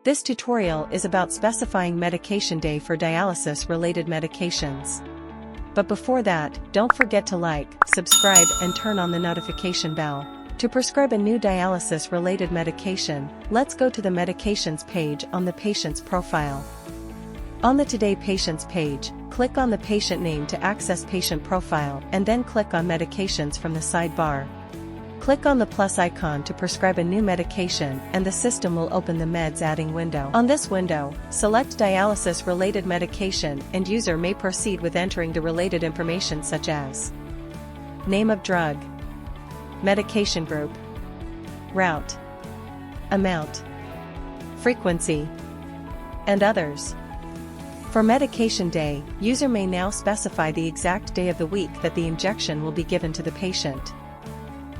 This tutorial is about specifying medication day for dialysis-related medications. But before that, don't forget to like, subscribe and turn on the notification bell. To prescribe a new dialysis-related medication, let's go to the Medications page on the patient's profile. On the Today Patients page, click on the patient name to access patient profile and then click on Medications from the sidebar. Click on the plus icon to prescribe a new medication and the system will open the Meds Adding window. On this window, select dialysis-related medication and user may proceed with entering the related information such as name of drug, medication group, route, amount, frequency, and others. For medication day, user may now specify the exact day of the week that the injection will be given to the patient.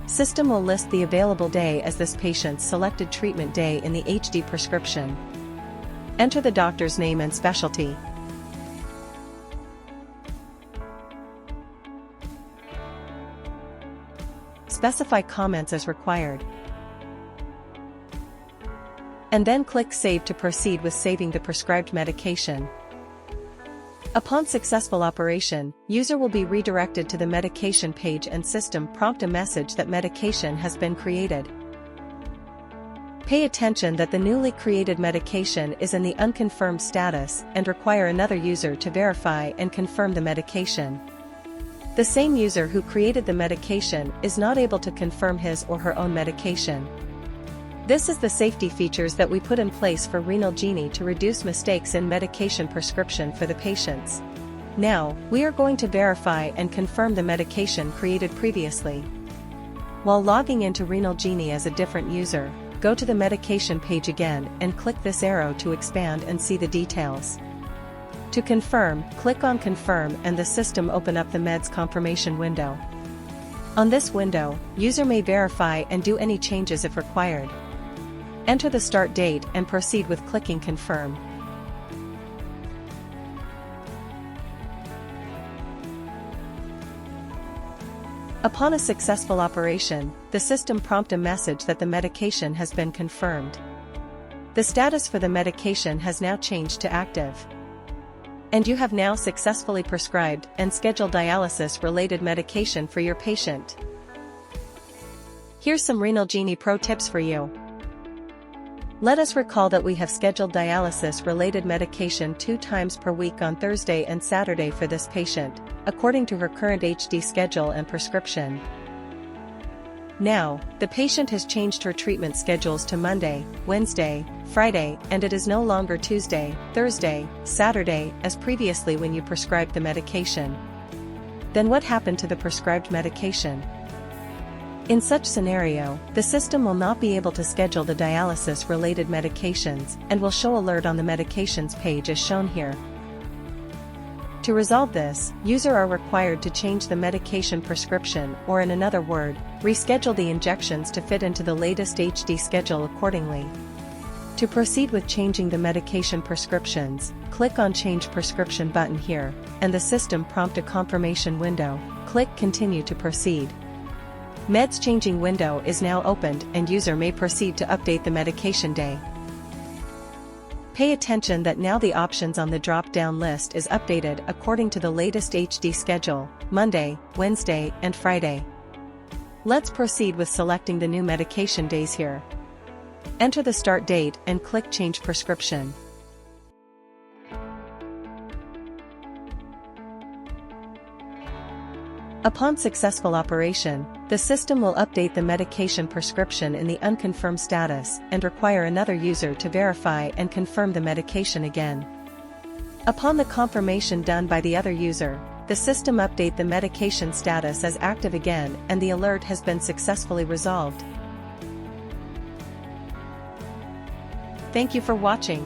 System will list the available day as this patient's selected treatment day in the HD prescription. Enter the doctor's name and specialty. Specify comments as required. And then click Save to proceed with saving the prescribed medication. Upon successful operation, user will be redirected to the medication page and system prompt a message that medication has been created. Pay attention that the newly created medication is in the unconfirmed status and require another user to verify and confirm the medication. The same user who created the medication is not able to confirm his or her own medication. This is the safety features that we put in place for RenalGenie to reduce mistakes in medication prescription for the patients. Now, we are going to verify and confirm the medication created previously. While logging into RenalGenie as a different user, go to the medication page again and click this arrow to expand and see the details. To confirm, click on Confirm and the system open up the Meds confirmation window. On this window, user may verify and do any changes if required. Enter the start date and proceed with clicking Confirm. Upon a successful operation, the system prompts a message that the medication has been confirmed. The status for the medication has now changed to active. And you have now successfully prescribed and scheduled dialysis-related medication for your patient. Here's some RenalGenie pro tips for you. Let us recall that we have scheduled dialysis-related medication 2 times per week on Thursday and Saturday for this patient, according to her current HD schedule and prescription. Now, the patient has changed her treatment schedules to Monday, Wednesday, Friday, and it is no longer Tuesday, Thursday, Saturday, as previously when you prescribed the medication. Then what happened to the prescribed medication? In such scenario, the system will not be able to schedule the dialysis-related medications and will show alert on the medications page as shown here. To resolve this, users are required to change the medication prescription or in another word, reschedule the injections to fit into the latest HD schedule accordingly. To proceed with changing the medication prescriptions, click on Change Prescription button here, and the system prompt a confirmation window. Click Continue to proceed. Meds changing window is now opened and user may proceed to update the medication day. Pay attention that now the options on the drop-down list is updated according to the latest HD schedule, Monday, Wednesday, and Friday. Let's proceed with selecting the new medication days here. Enter the start date and click Change Prescription. Upon successful operation, the system will update the medication prescription in the unconfirmed status and require another user to verify and confirm the medication again. Upon the confirmation done by the other user, the system update the medication status as active again and the alert has been successfully resolved. Thank you for watching.